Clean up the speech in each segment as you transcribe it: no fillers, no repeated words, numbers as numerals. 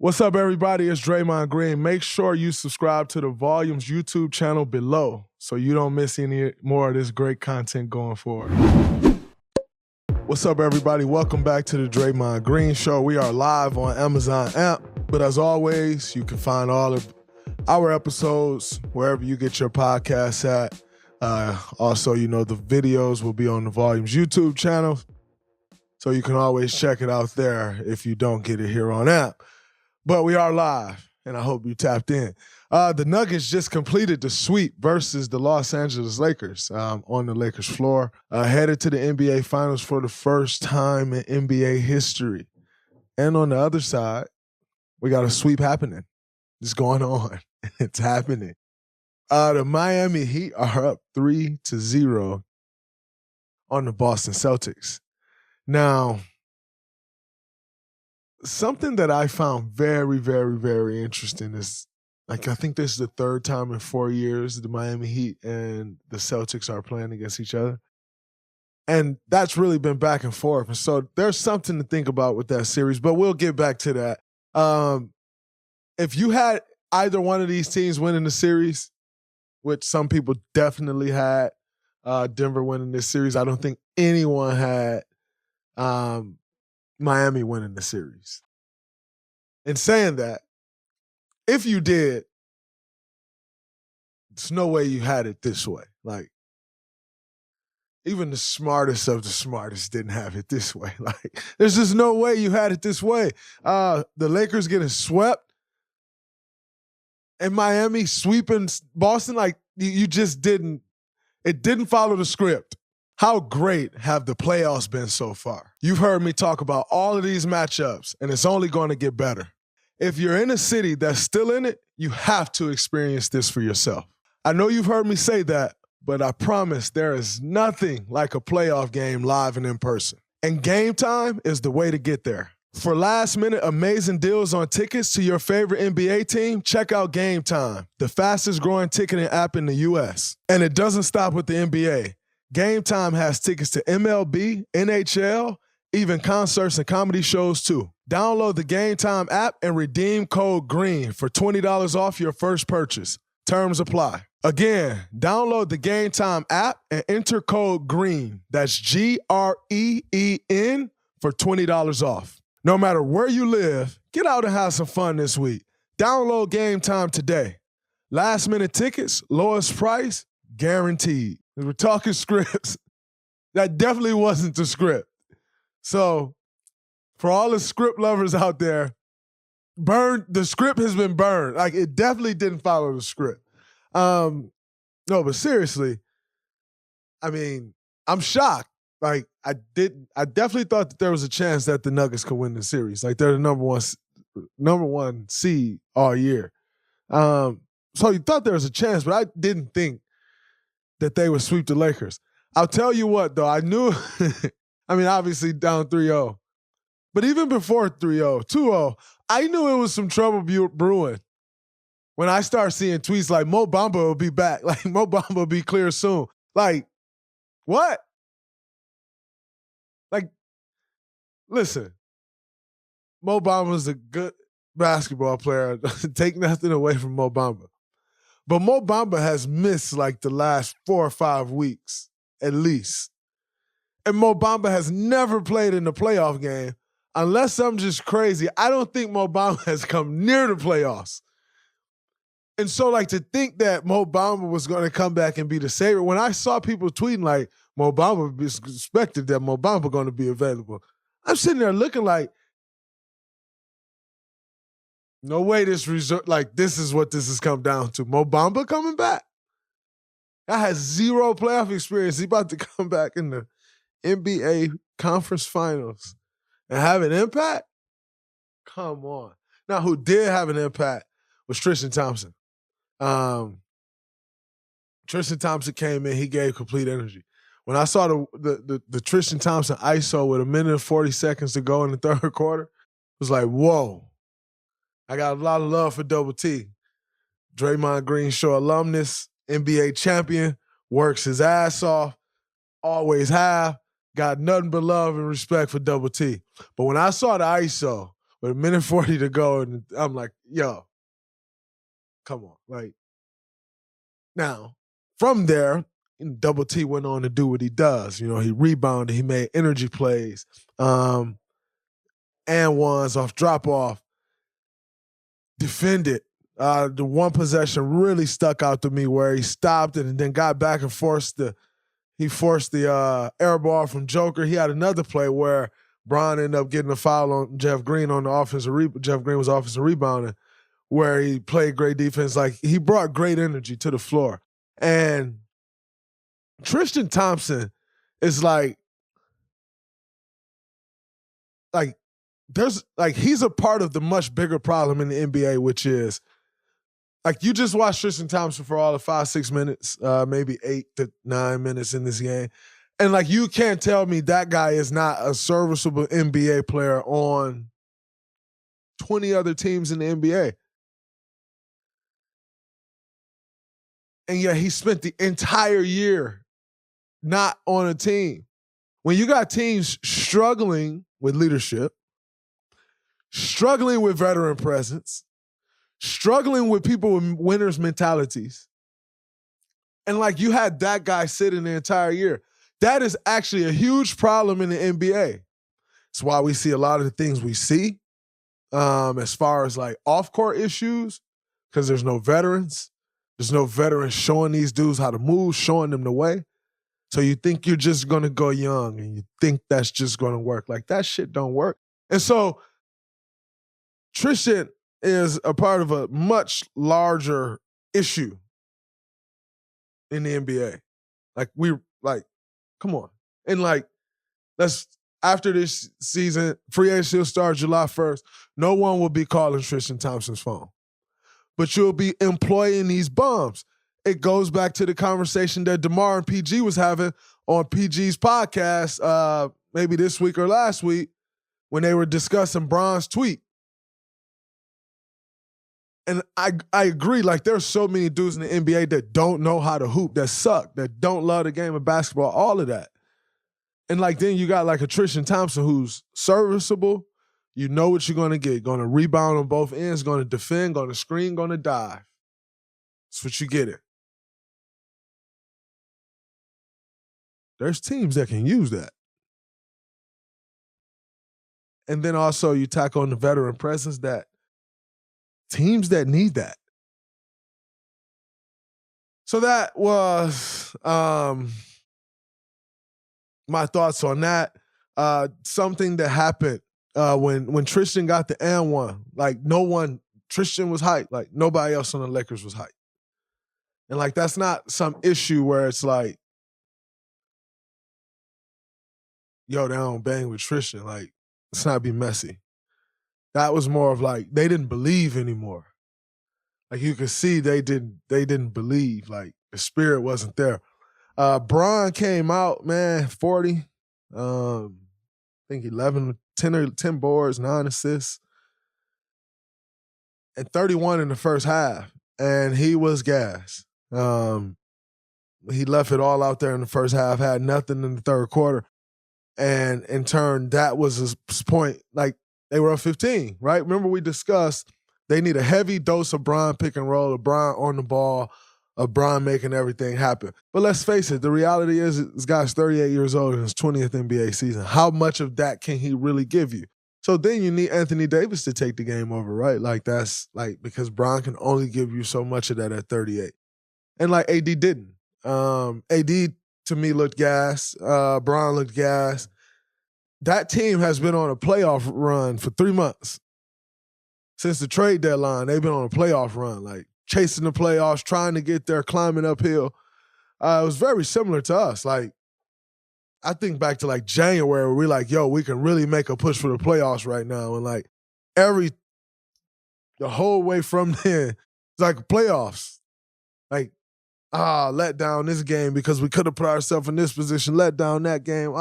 What's up, everybody? It's Draymond Green. Make sure you subscribe to the Volumes YouTube channel below so you don't miss any more of this great content going forward. What's up, everybody? Welcome back to the Draymond Green Show. We are live on Amazon app, but as always, you can find all of our episodes wherever you get your podcasts at. Also, the videos will be on the Volumes YouTube channel, so you can always check it out there if you don't get it here on app. But we are live, and I hope you tapped in. The Nuggets just completed the sweep versus the Los Angeles Lakers on the Lakers floor, headed to the NBA Finals for the first time in NBA history. And on the other side, we got a sweep happening. It's going on. It's happening. The Miami Heat are up 3-0 on the Boston Celtics. Now, something that I found very, very, very interesting is, I think this is the third time in 4 years the Miami Heat and the Celtics are playing against each other. And that's really been back and forth. And so there's something to think about with that series, but we'll get back to that. If you had either one of these teams winning the series, which some people definitely had Denver winning this series, I don't think anyone had Miami winning the series. In saying that, if you did, there's no way you had it this way. Like, even the smartest of the smartest didn't have it this way. Like, there's just no way you had it this way. The Lakers getting swept and Miami sweeping Boston, like, you just didn't. It didn't follow the script. How great have the playoffs been so far? You've heard me talk about all of these matchups, and it's only going to get better. If you're in a city that's still in it, you have to experience this for yourself. I know you've heard me say that, but I promise there is nothing like a playoff game live and in person. And Game Time is the way to get there. For last-minute amazing deals on tickets to your favorite NBA team, check out Game Time, the fastest-growing ticketing app in the U.S. And it doesn't stop with the NBA. Game Time has tickets to MLB, NHL, even concerts and comedy shows too. Download the Game Time app and redeem code GREEN for $20 off your first purchase. Terms apply. Again, download the Game Time app and enter code GREEN. That's GREEN for $20 off. No matter where you live, get out and have some fun this week. Download Game Time today. Last minute tickets, lowest price, guaranteed. We're talking scripts. That definitely wasn't the script. So, for all the script lovers out there, the script has been burned. Like, it definitely didn't follow the script. No, but seriously, I mean, I'm shocked. Like, I definitely thought that there was a chance that the Nuggets could win the series. Like, they're the number one seed all year. So you thought there was a chance, but I didn't think that they would sweep the Lakers. I'll tell you what, though, I knew, I mean, obviously down 3-0, but even before 3-0, 2-0, I knew it was some trouble brewing. When I start seeing tweets like, Mo Bamba will be back, like, Mo Bamba will be clear soon. Like, what? Like, listen, Mo Bamba's a good basketball player. Take nothing away from Mo Bamba. But Mo Bamba has missed like the last 4 or 5 weeks, at least. And Mo Bamba has never played in the playoff game. Unless I'm just crazy, I don't think Mo Bamba has come near the playoffs. And so, like, to think that Mo Bamba was going to come back and be the savior, when I saw people tweeting like, Mo Bamba expected that Mo Bamba going to be available, I'm sitting there looking like, no way this is what this has come down to. Mo Bamba coming back? That has zero playoff experience. He's about to come back in the NBA Conference Finals and have an impact? Come on. Now, who did have an impact was Tristan Thompson. Tristan Thompson came in. He gave complete energy. When I saw the Tristan Thompson ISO with 1 minute and 40 seconds to go in the third quarter, it was like, whoa. I got a lot of love for Double T. Draymond Green Show alumnus, NBA champion, works his ass off, always have, got nothing but love and respect for Double T. But when I saw the ISO with a minute 40 to go, and I'm like, yo, come on. Like, now, from there, Double T went on to do what he does. You know, he rebounded, he made energy plays, and ones off drop-off, defended. The one possession really stuck out to me where he stopped it and then got back and forced the air ball from Joker. He had another play where Bron ended up getting a foul on Jeff Green on the offensive Jeff Green was offensive rebounding, where he played great defense. Like, he brought great energy to the floor. And Tristan Thompson is like there's like, he's a part of the much bigger problem in the NBA, which is, like, you just watch Tristan Thompson for all of 5-6 minutes, maybe 8 to 9 minutes in this game. And, like, you can't tell me that guy is not a serviceable NBA player on 20 other teams in the NBA. And yet he spent the entire year not on a team. When you got teams struggling with leadership, struggling with veteran presence, struggling with people with winners' mentalities, and, like, you had that guy sitting the entire year, that is actually a huge problem in the NBA. It's why we see a lot of the things we see as far as, like, off-court issues, because there's no veterans. There's no veterans showing these dudes how to move, showing them the way. So you think you're just going to go young and you think that's just going to work. Like, that shit don't work. And so Tristan is a part of a much larger issue in the NBA. Like, come on. And, like, after this season, free agency will start July 1st. No one will be calling Tristan Thompson's phone. But you'll be employing these bums. It goes back to the conversation that DeMar and PG was having on PG's podcast maybe this week or last week when they were discussing Bron's tweet. And I agree, like, there's so many dudes in the NBA that don't know how to hoop, that suck, that don't love the game of basketball, all of that. And, like, then you got, like, a Tristan Thompson who's serviceable. You know what you're going to get. Going to rebound on both ends, going to defend, going to screen, going to dive. That's what you get it. There's teams that can use that. And then also you tack on the veteran presence, that teams that need that. So that was my thoughts on that. Something that happened when Tristan got the and one. Like, Tristan was hyped. Like, nobody else on the Lakers was hyped. And, like, that's not some issue where it's like, yo, they don't bang with Tristan. Like, let's not be messy. That was more of, like, they didn't believe anymore. Like, you could see they didn't believe. Like, the spirit wasn't there. Bron came out, man, 40. I think 10 boards, 9 assists, and 31 in the first half. And he was gassed. He left it all out there in the first half, had nothing in the third quarter. And in turn, that was his point. Like, they were up 15, right? Remember we discussed they need a heavy dose of Bron pick and roll, of Bron on the ball, of Bron making everything happen. But let's face it, the reality is this guy's 38 years old in his 20th NBA season. How much of that can he really give you? So then you need Anthony Davis to take the game over, right? Like, that's like, because Bron can only give you so much of that at 38. And, like, AD didn't. AD to me looked gas. Bron looked gas. That team has been on a playoff run for 3 months. Since the trade deadline, they've been on a playoff run, like chasing the playoffs, trying to get there, climbing uphill. It was very similar to us. Like, I think back to, like, January where we're like, yo, we can really make a push for the playoffs right now. And, like, the whole way from then, it's like playoffs. Like, let down this game because we could have put ourselves in this position, let down that game.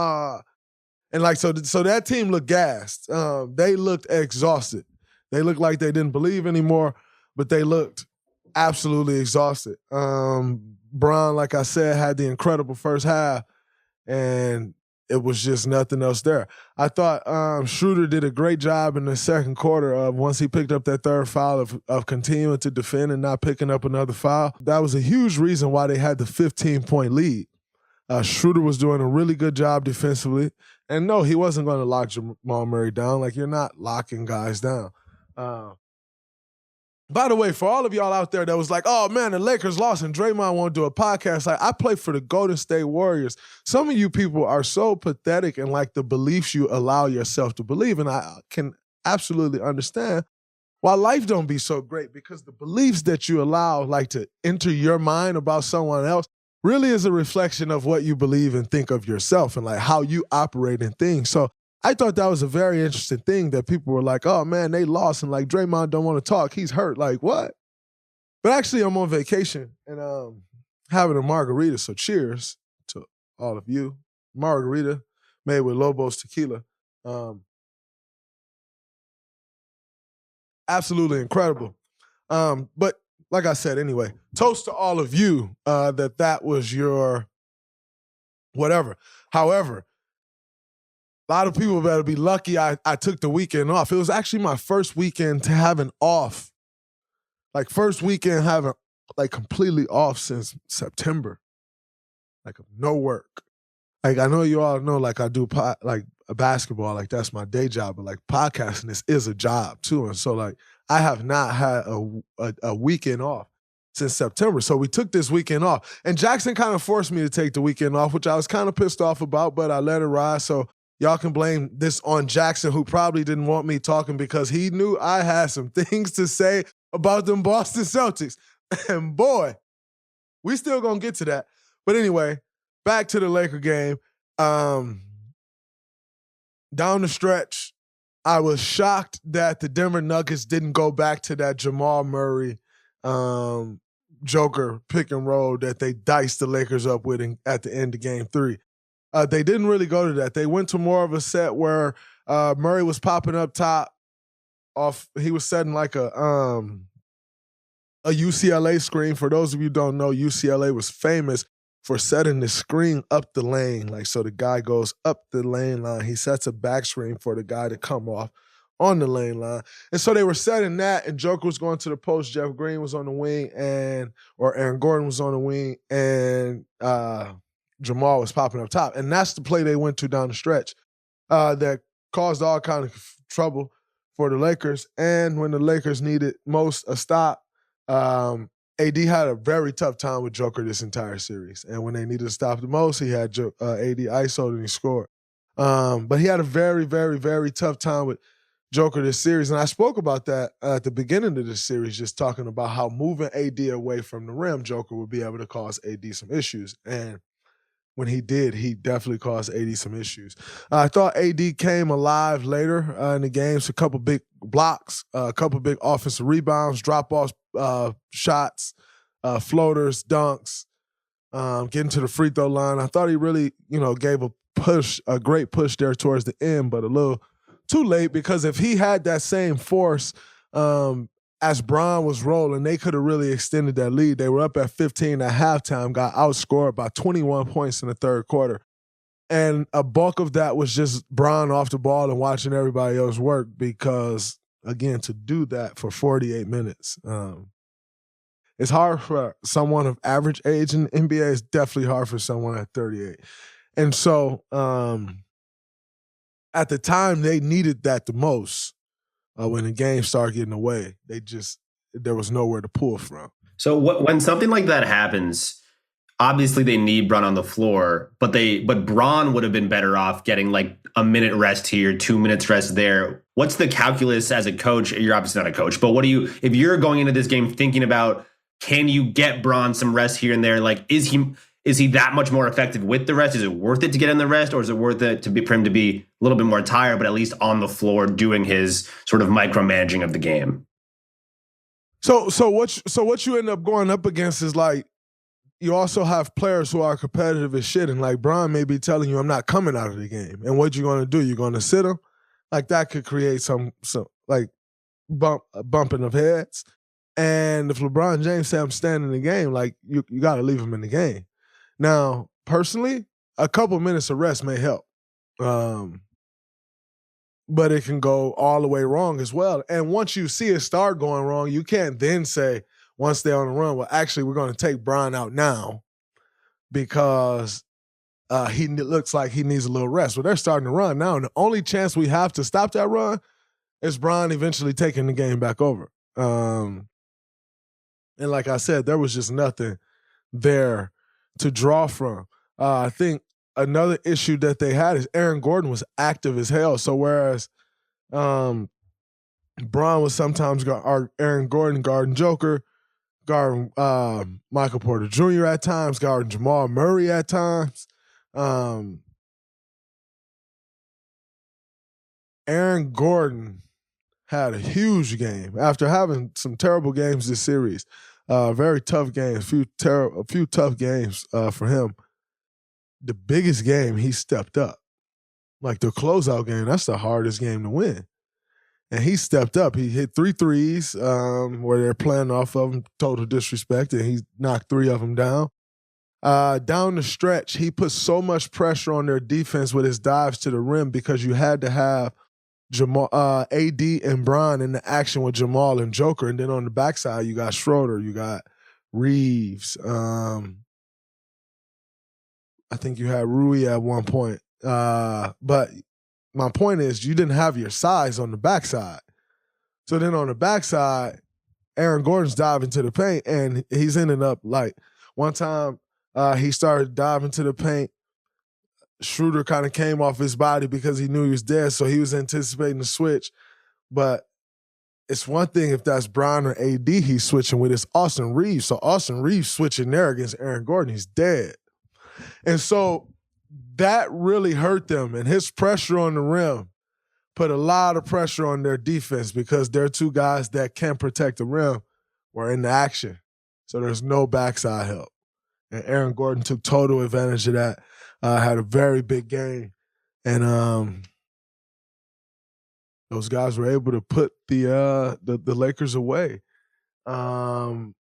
And, like, so that team looked gassed. They looked exhausted. They looked like they didn't believe anymore, but they looked absolutely exhausted. Bron, like I said, had the incredible first half, and it was just nothing else there. I thought Schroeder did a great job in the second quarter of once he picked up that third foul of continuing to defend and not picking up another foul. That was a huge reason why they had the 15-point lead. Schroeder was doing a really good job defensively. And no, he wasn't going to lock Jamal Murray down. Like, you're not locking guys down. By the way, for all of y'all out there that was like, oh, man, the Lakers lost and Draymond won't do a podcast. Like, I play for the Golden State Warriors. Some of you people are so pathetic in, like, the beliefs you allow yourself to believe. And I can absolutely understand why life don't be so great, because the beliefs that you allow, like, to enter your mind about someone else really is a reflection of what you believe and think of yourself and, like, how you operate in things. So I thought that was a very interesting thing that people were like, oh, man, they lost, and, like, Draymond don't want to talk. He's hurt. Like, what? But actually, I'm on vacation and having a margarita, so cheers to all of you. Margarita made with Lobos tequila. Absolutely incredible. But like I said, anyway, toast to all of you that was your whatever. However, a lot of people better be lucky I took the weekend off. It was actually my first weekend to have an off. Like, first weekend having, like, completely off since September. Like, no work. Like, I know you all know, like, I do, like, a basketball. Like, that's my day job. But, like, podcasting, this is a job, too. And so, like, I have not had a weekend off since September. So we took this weekend off. And Jackson kind of forced me to take the weekend off, which I was kind of pissed off about, but I let it ride. So y'all can blame this on Jackson, who probably didn't want me talking because he knew I had some things to say about them Boston Celtics. And boy, we still gonna get to that. But anyway, back to the Laker game. Down the stretch, I was shocked that the Denver Nuggets didn't go back to that Jamal Murray Joker pick and roll that they diced the Lakers up with at the end of Game 3. They didn't really go to that. They went to more of a set where Murray was popping up top. He was setting like a UCLA screen. For those of you who don't know, UCLA was famous for setting the screen up the lane. Like, so the guy goes up the lane line. He sets a back screen for the guy to come off on the lane line. And so they were setting that, and Joker was going to the post. Jeff Green was on the wing, or Aaron Gordon was on the wing, and Jamal was popping up top. And that's the play they went to down the stretch that caused all kind of trouble for the Lakers. And when the Lakers needed most a stop, AD had a very tough time with Joker this entire series. And when they needed to stop the most, he had AD ISO'd and he scored. But he had a very, very, very tough time with Joker this series. And I spoke about that at the beginning of this series, just talking about how moving AD away from the rim, Joker would be able to cause AD some issues. And when he did, he definitely caused AD some issues. I thought AD came alive later in the games, a couple big blocks, a couple big offensive rebounds, drop-offs, shots, floaters, dunks, getting to the free throw line. I thought he really, gave a great push there towards the end, but a little too late, because if he had that same force as Bron was rolling, they could have really extended that lead. They were up at 15 at halftime, got outscored by 21 points in the third quarter. And a bulk of that was just Bron off the ball and watching everybody else work, because, again, to do that for 48 minutes, it's hard for someone of average age in the NBA. It's definitely hard for someone at 38. And so at the time, they needed that the most. When the game started getting away, there was nowhere to pull from. So when something like that happens, obviously they need Bron on the floor, but Bron would have been better off getting like a minute rest here, 2 minutes rest there. What's the calculus as a coach? You're obviously not a coach, but if you're going into this game thinking about, can you get Bron some rest here and there? Like, is he that much more effective with the rest? Is it worth it to get in the rest, or is it worth it for him to be a little bit more tired, but at least on the floor doing his sort of micromanaging of the game? So what you end up going up against is, like, you also have players who are competitive as shit, and like Bron may be telling you, I'm not coming out of the game. And what you're going to do? You're going to sit him? Like, that could create some like bumping of heads. And if LeBron James say, I'm standing in the game, like, you got to leave him in the game. Now, personally, a couple minutes of rest may help. But it can go all the way wrong as well. And once you see it start going wrong, you can't then say, once they're on the run, well, actually, we're going to take Bron out now because he looks like he needs a little rest. Well, they're starting to run now, and the only chance we have to stop that run is Bron eventually taking the game back over. And like I said, there was just nothing there to draw from. I think another issue that they had is Aaron Gordon was active as hell. So whereas Bron was sometimes Aaron Gordon guarding Joker, guarding Michael Porter Jr. at times, guarding Jamal Murray at times. Aaron Gordon had a huge game after having some terrible games this series. Very tough games, a few tough games for him. The biggest game, he stepped up. Like the closeout game, that's the hardest game to win. And he stepped up. He hit 3 threes where they're playing off of him, total disrespect, and he knocked 3 of them down. Down the stretch, he put so much pressure on their defense with his dives to the rim because you had to have Jamal, AD and Bron in the action with Jamal and Joker. And then on the backside, you got Schroeder, you got Reeves. I think you had Rui at one point. But my point is you didn't have your size on the backside. So then on the backside, Aaron Gordon's diving to the paint, and he's ending up like one time he started diving to the paint. Schroeder kind of came off his body because he knew he was dead, so he was anticipating the switch. But it's one thing if that's Bron or AD he's switching with. It's Austin Reeves. So Austin Reeves switching there against Aaron Gordon, he's dead. And so that really hurt them, and his pressure on the rim put a lot of pressure on their defense because they're two guys that can protect the rim were in the action. So there's no backside help. And Aaron Gordon took total advantage of that. Had a very big game. And those guys were able to put the Lakers away. When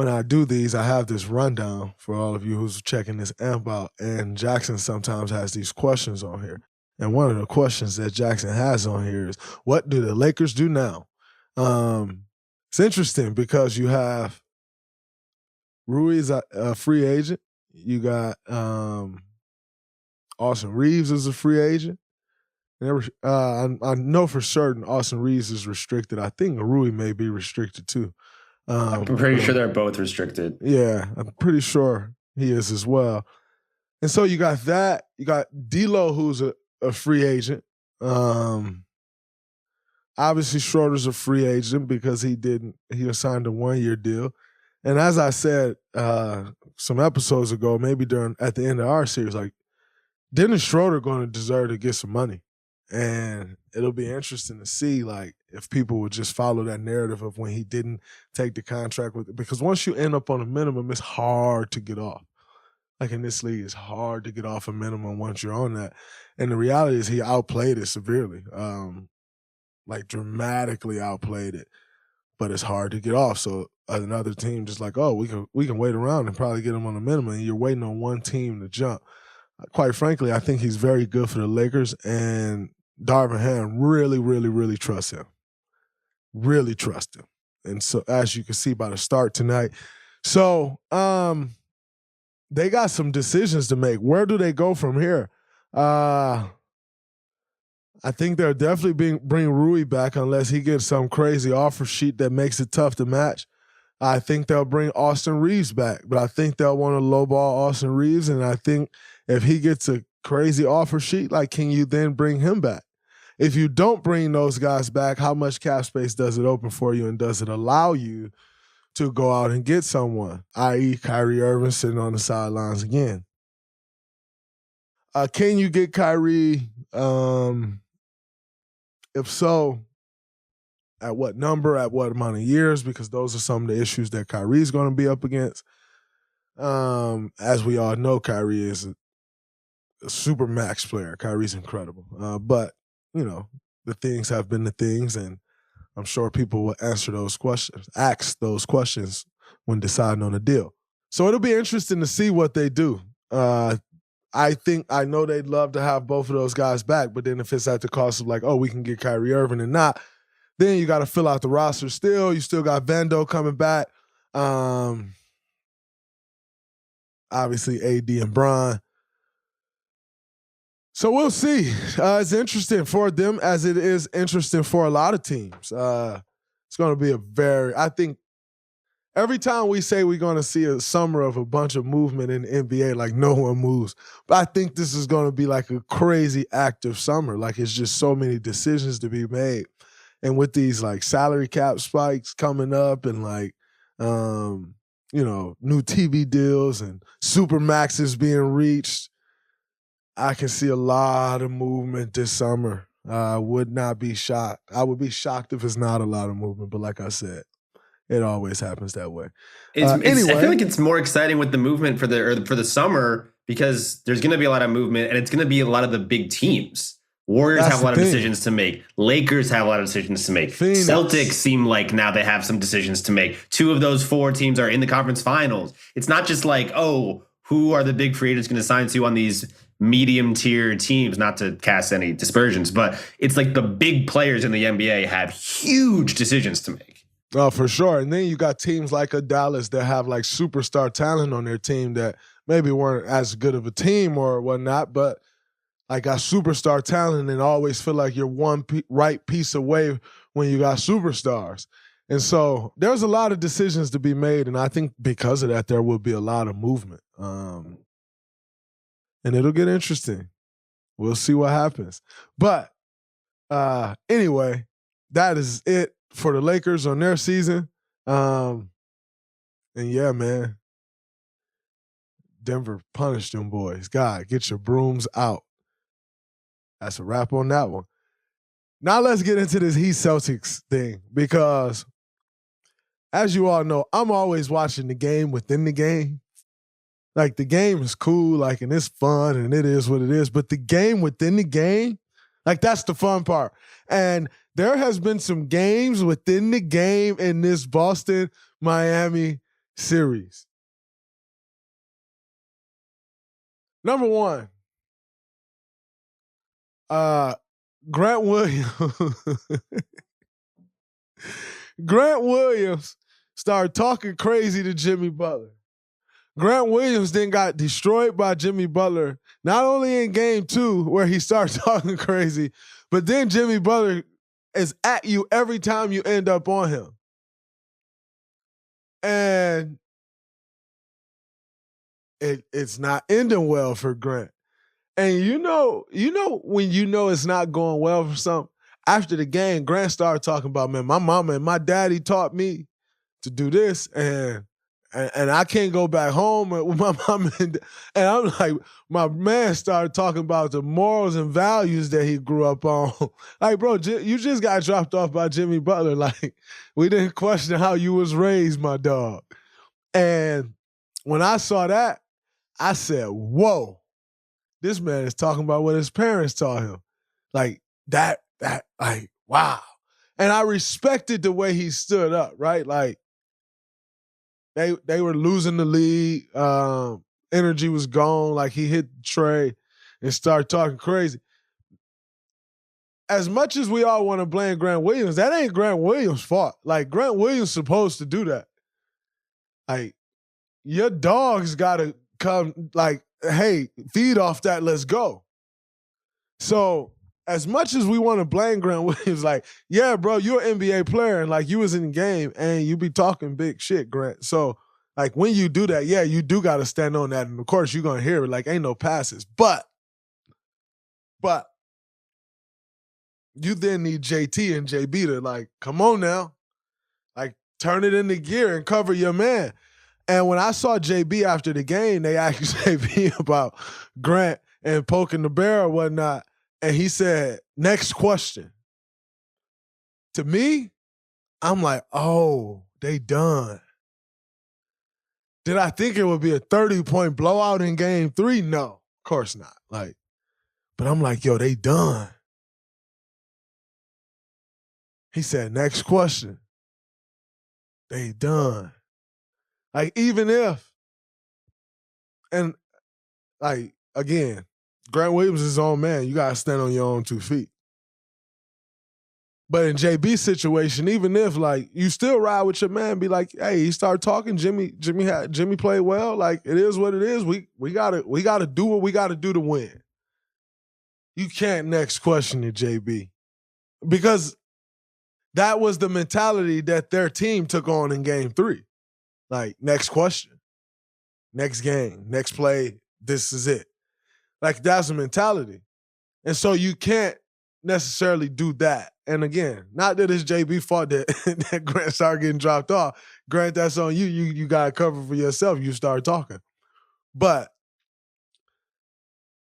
I do these, I have this rundown for all of you who's checking this amp out. And Jackson sometimes has these questions on here. And one of the questions that Jackson has on here is, what do the Lakers do now? It's interesting because you have Rui is a free agent. You got Austin Reeves is a free agent. I know for certain Austin Reeves is restricted. I think Rui may be restricted too. I'm pretty sure they're both restricted. Yeah, I'm pretty sure he is as well. And so you got that. You got D'Lo, who's a free agent. Obviously, Schroeder's a free agent because he signed a 1-year deal. And as I said some episodes ago, maybe at the end of our series, like, Dennis Schroeder going to deserve to get some money. And it'll be interesting to see, like, if people would just follow that narrative of when he didn't take the contract with it. Because once you end up on a minimum, it's hard to get off. Like in this league, it's hard to get off a minimum once you're on that. And the reality is he outplayed it severely, like dramatically outplayed it. But it's hard to get off. So another team just like, oh, we can wait around and probably get him on a minimum. And you're waiting on one team to jump. Quite frankly, I think he's very good for the Lakers, and Darvin Ham really, really, really trusts him. Really trust him. And so as you can see by the start tonight. So they got some decisions to make. Where do they go from here? I think they'll definitely bring Rui back unless he gets some crazy offer sheet that makes it tough to match. I think they'll bring Austin Reeves back, but I think they'll want to lowball Austin Reeves, and I think if he gets a crazy offer sheet, like, can you then bring him back? If you don't bring those guys back, how much cap space does it open for you, and does it allow you to go out and get someone, i.e. Kyrie Irving sitting on the sidelines again? Can you get Kyrie? If so, at what number, at what amount of years? Because those are some of the issues that Kyrie's going to be up against. As we all know, Kyrie is a super max player. Kyrie's incredible. But, you know, the things have been the things, and I'm sure people will ask those questions when deciding on a deal. So it'll be interesting to see what they do. I know they'd love to have both of those guys back, but then if it's at the cost of like, oh, we can get Kyrie Irving and not, then you got to fill out the roster still. You still got Vando coming back. Obviously, AD and Bron. So we'll see. It's interesting for them as it is interesting for a lot of teams. It's going to be I think every time we say we're going to see a summer of a bunch of movement in the NBA, like no one moves. But I think this is going to be like a crazy active summer. Like it's just so many decisions to be made. And with these like salary cap spikes coming up and like, new TV deals and super maxes being reached, I can see a lot of movement this summer. I would not be shocked. I would be shocked if it's not a lot of movement. But like I said, it always happens that way. Anyway, I feel like it's more exciting with the movement for the summer because there's going to be a lot of movement and it's going to be a lot of the big teams. Warriors have a lot of decisions to make. Lakers have a lot of decisions to make. Phoenix. Celtics seem like now they have some decisions to make. 2 of those 4 teams are in the conference finals. It's not just like, oh, who are the big free agents going to sign to on these medium tier teams, not to cast any dispersions, but it's like the big players in the NBA have huge decisions to make. Oh, for sure. And then you got teams like a Dallas that have like superstar talent on their team that maybe weren't as good of a team or whatnot, but like got superstar talent and always feel like you're one right piece away when you got superstars. And so there's a lot of decisions to be made. And I think because of that, there will be a lot of movement. And it'll get interesting. We'll see what happens. But anyway, that is it for the Lakers on their season. And yeah, man, Denver punished them boys. God, get your brooms out. That's a wrap on that one. Now let's get into this Heat Celtics thing because, as you all know, I'm always watching the game within the game. Like the game is cool, like, and it's fun, and it is what it is. But the game within the game, like that's the fun part. And there has been some games within the game in this Boston-Miami series. Number one, Grant Williams started talking crazy to Jimmy Butler. Grant Williams then got destroyed by Jimmy Butler, not only in game 2 where he started talking crazy, but then Jimmy Butler is at you every time you end up on him. And it's not ending well for Grant. And you know when you know it's not going well for something, after the game, Grant started talking about, man, my mama and my daddy taught me to do this, and I can't go back home with my mom. And I'm like, my man started talking about the morals and values that he grew up on. Like, bro, you just got dropped off by Jimmy Butler. Like, we didn't question how you was raised, my dog. And when I saw that, I said, whoa, this man is talking about what his parents taught him. Like, that, like, wow. And I respected the way he stood up, right? Like, They were losing the lead. Energy was gone. Like he hit Dray and started talking crazy. As much as we all want to blame Grant Williams, that ain't Grant Williams' fault. Like Grant Williams supposed to do that. Like your dog's got to come. Like, hey, feed off that. Let's go. So as much as we want to blame Grant Williams, like, yeah, bro, you're an NBA player and like you was in the game and you be talking big shit, Grant. So like when you do that, yeah, you do got to stand on that. And of course you're going to hear it, like ain't no passes. But you then need JT and JB to like, come on now, like turn it into gear and cover your man. And when I saw JB after the game, they asked JB about Grant and poking the bear or whatnot. And he said, next question. To me, I'm like, oh, they done. Did I think it would be a 30-point blowout in game 3? No, of course not. Like, but I'm like, yo, they done. He said, next question. They done. Like, even if, and like, again, Grant Williams is his own man. You got to stand on your own 2 feet. But in JB's situation, even if like you still ride with your man, be like, hey, he started talking. Jimmy played well. Like it is what it is. We gotta do what we gotta do to win. You can't next question it, JB, because that was the mentality that their team took on in Game 3. Like next question, next game, next play. This is it. Like that's the mentality, and so you can't necessarily do that. And again, not that it's JB fault that, that Grant started getting dropped off. Grant, that's on you. You got to cover for yourself. You start talking. But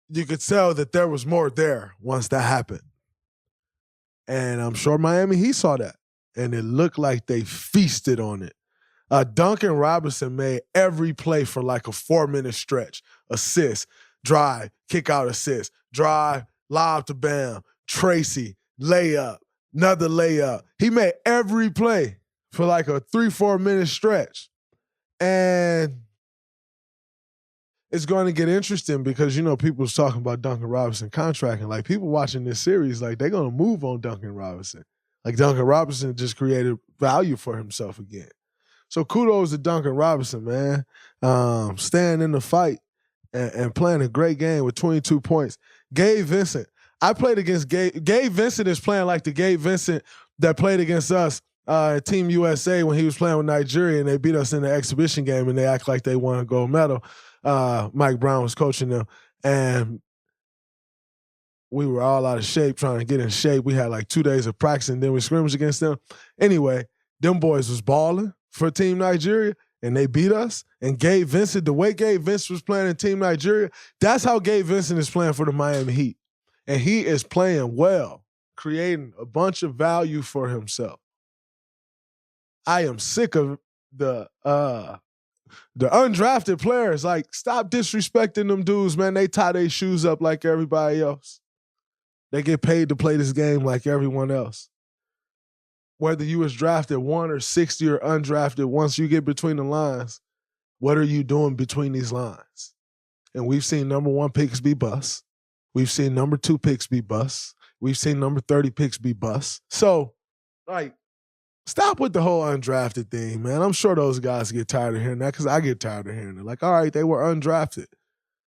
you could tell that there was more there once that happened. And I'm sure Miami Heat saw that. And it looked like they feasted on it. Duncan Robinson made every play for like a 4-minute stretch. Assist, drive, kick out assist, drive, lob to Bam, Tracy, layup, another layup. He made every play for like a 3-4 minute stretch. And it's going to get interesting because, you know, people's talking about Duncan Robinson contract, and like people watching this series, like they're going to move on Duncan Robinson. Like Duncan Robinson just created value for himself again. So kudos to Duncan Robinson, man. Staying in the fight and playing a great game with 22 points. Gabe Vincent. I played against Gabe. Gabe Vincent is playing like the Gabe Vincent that played against us at Team USA when he was playing with Nigeria, and they beat us in the exhibition game, and they act like they won a gold medal. Mike Brown was coaching them, and we were all out of shape trying to get in shape. We had like 2 days of practice, and then we scrimmaged against them. Anyway, them boys was balling for Team Nigeria, and they beat us. And Gabe Vincent, the way Gabe Vincent was playing in Team Nigeria, that's how Gabe Vincent is playing for the Miami Heat. And he is playing well, creating a bunch of value for himself. I am sick of the undrafted players. Like, stop disrespecting them dudes, man. They tie their shoes up like everybody else. They get paid to play this game like everyone else. Whether you was drafted 1 or 60 or undrafted, once you get between the lines, what are you doing between these lines? And we've seen number 1 picks be bust. We've seen number 2 picks be bust. We've seen number 30 picks be bust. So, like, stop with the whole undrafted thing, man. I'm sure those guys get tired of hearing that because I get tired of hearing it. Like, all right, they were undrafted.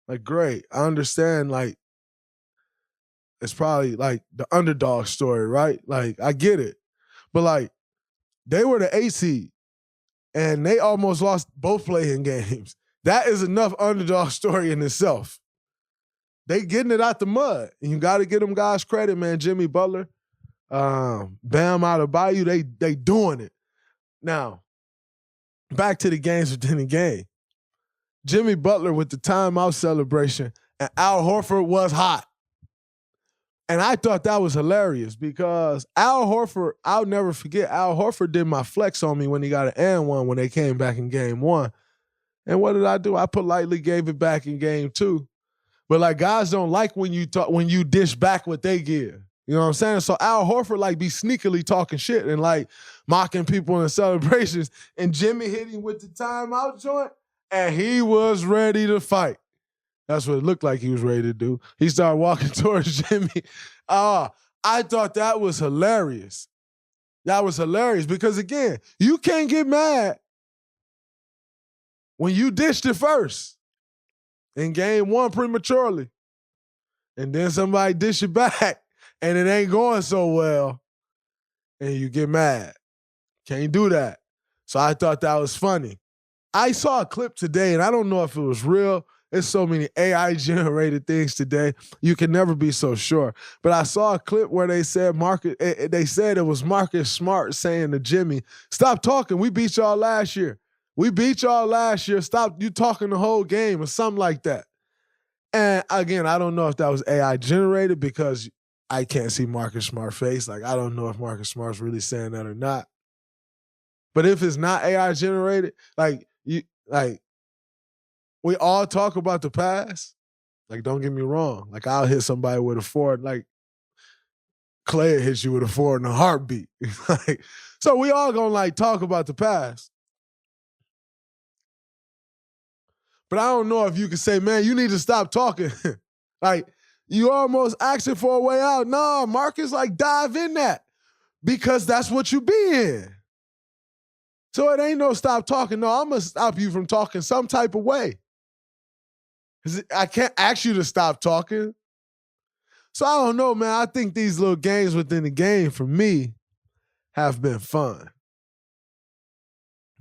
Like, great. I understand, like, it's probably, like, the underdog story, right? Like, I get it. But, like, they were the 8 seed, and they almost lost both playing games. That is enough underdog story in itself. They getting it out the mud. And you got to give them guys credit, man. Jimmy Butler, Bam Adebayo, they doing it. Now, back to the games within the game. Jimmy Butler with the timeout celebration, and Al Horford was hot. And I thought that was hilarious because Al Horford, I'll never forget, Al Horford did my flex on me when he got an and one when they came back in game 1. And what did I do? I politely gave it back in game 2. But like guys don't like when you dish back what they give. You know what I'm saying? So Al Horford like be sneakily talking shit and like mocking people in celebrations. And Jimmy hit him with the timeout joint, and he was ready to fight. That's what it looked like he was ready to do. He started walking towards Jimmy. I thought that was hilarious. That was hilarious because, again, you can't get mad when you dished it first in game 1 prematurely, and then somebody dish it back, and it ain't going so well, and you get mad. Can't do that. So I thought that was funny. I saw a clip today, and I don't know if it was real. There's so many AI-generated things today. You can never be so sure. But I saw a clip where they said it was Marcus Smart saying to Jimmy, stop talking. We beat y'all last year. Stop you talking the whole game or something like that. And again, I don't know if that was AI-generated because I can't see Marcus Smart's face. Like, I don't know if Marcus Smart's really saying that or not. But if it's not AI-generated, we all talk about the past. Like, don't get me wrong. Like, I'll hit somebody with a 4, like Clay hits you with a 4 in a heartbeat. Like, so we all gonna like talk about the past. But I don't know if you can say, man, you need to stop talking. Like, you almost asking for a way out. No, Marcus, like, dive in that. Because that's what you be in. So it ain't no stop talking. No, I'm going to stop you from talking some type of way. Because I can't ask you to stop talking. So I don't know, man. I think these little games within the game, for me, have been fun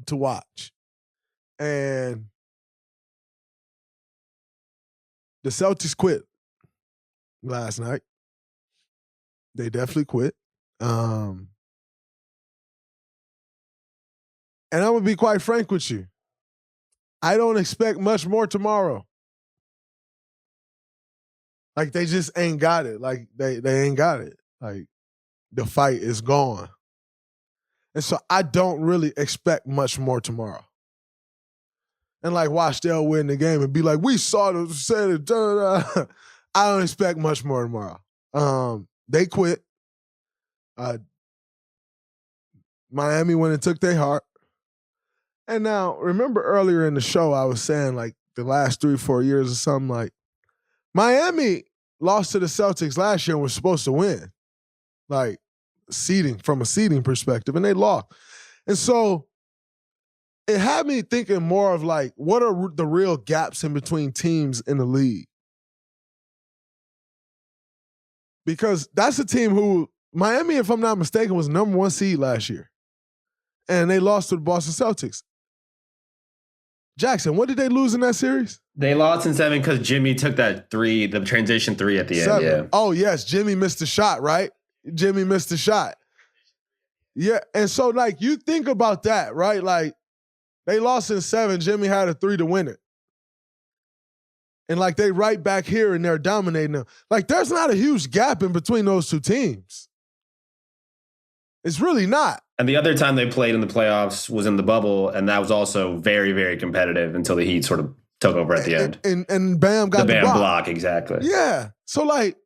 to watch. And the Celtics quit last night. They definitely quit. And I'm going to be quite frank with you. I don't expect much more tomorrow. Like, they just ain't got it. Like, they ain't got it. Like, the fight is gone. And so I don't really expect much more tomorrow. And, like, watch they'll win the game and be like, we saw it, said it, I don't expect much more tomorrow. They quit. Miami went and took their heart. And now, remember earlier in the show, I was saying, like, the last 3-4 years or something, like, Miami lost to the Celtics last year and was supposed to win. Like, from a seeding perspective, and they lost. And so it had me thinking more of, like, what are the real gaps in between teams in the league? Because that's a team who, Miami, if I'm not mistaken, was number 1 seed last year. And they lost to the Boston Celtics. Jackson, what did they lose in that series? They lost in 7 because Jimmy took that 3, the transition 3 at the end. Yeah. Oh, yes. Jimmy missed the shot, right? Jimmy missed the shot. Yeah. And so, like, you think about that, right? Like, they lost in 7. Jimmy had a 3 to win it. And, like, they right back here and they're dominating them. Like, there's not a huge gap in between those two teams. It's really not. And the other time they played in the playoffs was in the bubble, and that was also very, very competitive until the Heat sort of took over at the end. And Bam got the Bam block, exactly. Yeah. So, like,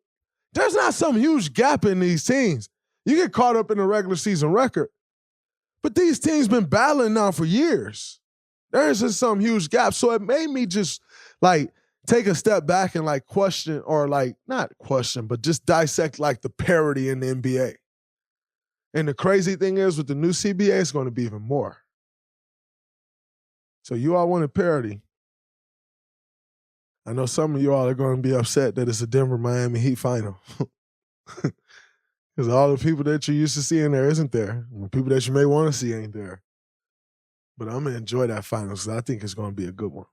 there's not some huge gap in these teams. You get caught up in the regular season record. But these teams been battling now for years. There's just some huge gap. So it made me just, like, take a step back and, like, question, or, like, not question, but just dissect, like, the parity in the NBA. And the crazy thing is, with the new CBA, it's going to be even more. So you all wanted parity. I know some of you all are going to be upset that it's a Denver-Miami Heat final. Because all the people that you're used to seeing there isn't there. And the people that you may want to see ain't there. But I'm going to enjoy that final because I think it's going to be a good one.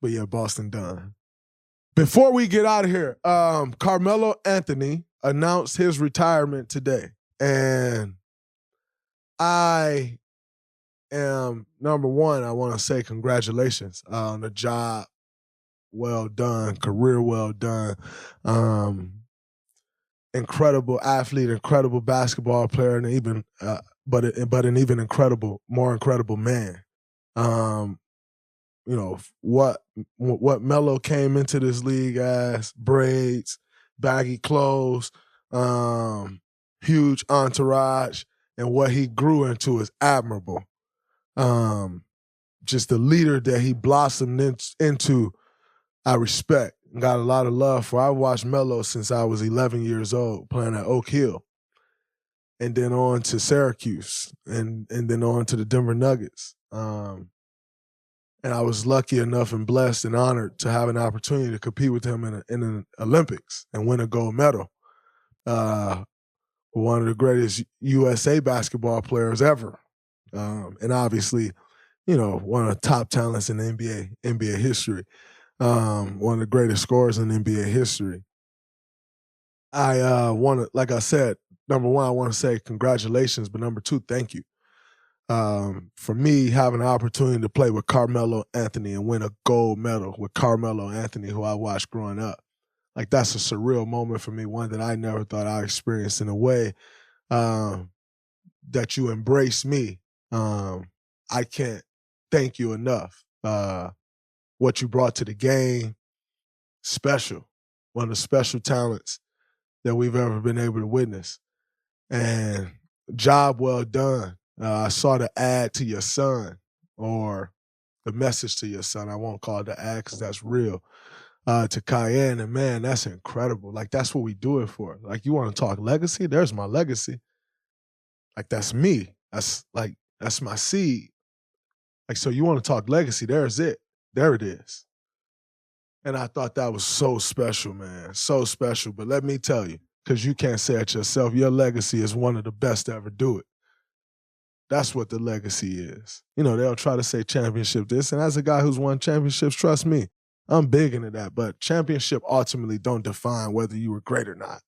But yeah, Boston done. Before we get out of here, Carmelo Anthony announced his retirement today. And I am, number one, I want to say congratulations on the job well done, career well done. Incredible athlete, incredible basketball player, and even but an even more incredible man. You know what Melo came into this league as: braids, baggy clothes, huge entourage, and what he grew into is admirable. Just the leader that he blossomed into, I respect and got a lot of love for. I watched Melo since I was 11 years old, playing at Oak Hill, and then on to Syracuse, and then on to the Denver Nuggets. And I was lucky enough and blessed and honored to have an opportunity to compete with him in an Olympics and win a gold medal. One of the greatest USA basketball players ever. And obviously, you know, one of the top talents in the NBA history. One of the greatest scorers in NBA history. I want to, like I said, number one, I want to say congratulations, but number two, thank you. For me, having an opportunity to play with Carmelo Anthony and win a gold medal with Carmelo Anthony, who I watched growing up, like, that's a surreal moment for me, one that I never thought I experienced in a way that you embrace me. I can't thank you enough. What you brought to the game, special. One of the special talents that we've ever been able to witness. And job well done. I saw the ad to your son, or the message to your son. I won't call it the ad because that's real. To Cayenne, and man, that's incredible. Like, that's what we do it for. Like, you want to talk legacy? There's my legacy. Like, that's me. That's my seed. Like, so you want to talk legacy? There's it. There it is. And I thought that was so special, man. So special. But let me tell you, because you can't say it yourself, your legacy is one of the best to ever do it. That's what the legacy is. You know, they'll try to say championship this, and as a guy who's won championships, trust me, I'm big into that. But championship ultimately don't define whether you were great or not.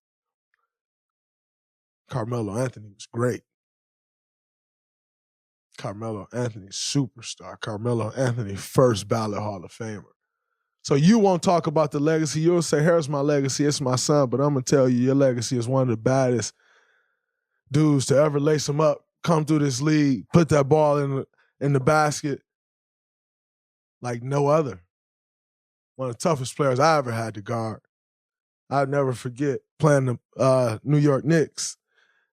Carmelo Anthony was great. Carmelo Anthony, superstar. Carmelo Anthony, first ballot Hall of Famer. So you won't talk about the legacy. You'll say, here's my legacy. It's my son. But I'm going to tell you, your legacy is one of the baddest dudes to ever lace him up, come through this league, put that ball in the basket like no other. One of the toughest players I ever had to guard. I'll never forget playing the New York Knicks,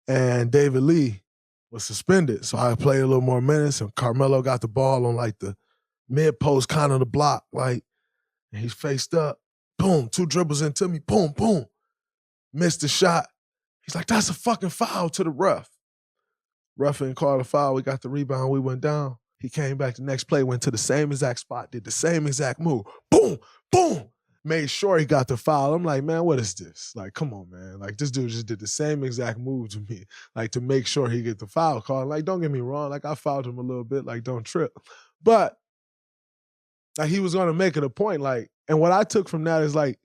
and David Lee was suspended. So I played a little more minutes, and Carmelo got the ball on like the mid-post, kind of the block, like, and he faced up. Boom, 2 dribbles into me. Boom, boom. Missed the shot. He's like, that's a fucking foul to the ref. Ref didn't call the foul. We got the rebound. We went down. He came back the next play, went to the same exact spot, did the same exact move. Boom, boom. Made sure he got the foul. I'm like, man, what is this? Like, come on, man. Like, this dude just did the same exact move to me, like, to make sure he get the foul call. Like, don't get me wrong. Like, I fouled him a little bit. Like, don't trip. But, like, he was going to make it a point. Like, and what I took from that is, like,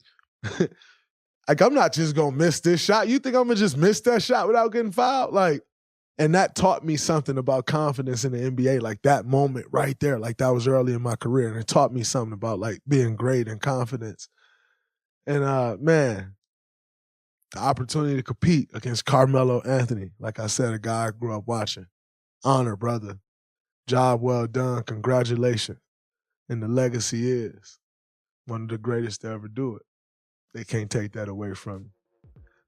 like, I'm not just going to miss this shot. You think I'm going to just miss that shot without getting fouled? Like, and that taught me something about confidence in the NBA, like that moment right there. Like, that was early in my career, and it taught me something about, like, being great and confidence. And, man, the opportunity to compete against Carmelo Anthony, like I said, a guy I grew up watching. Honor, brother. Job well done. Congratulations. And the legacy is one of the greatest to ever do it. They can't take that away from you.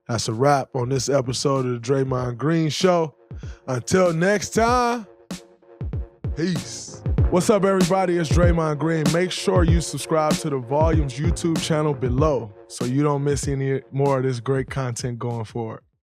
That's a wrap on this episode of the Draymond Green Show. Until next time, peace. What's up, everybody? It's Draymond Green. Make sure you subscribe to the Volumes YouTube channel below so you don't miss any more of this great content going forward.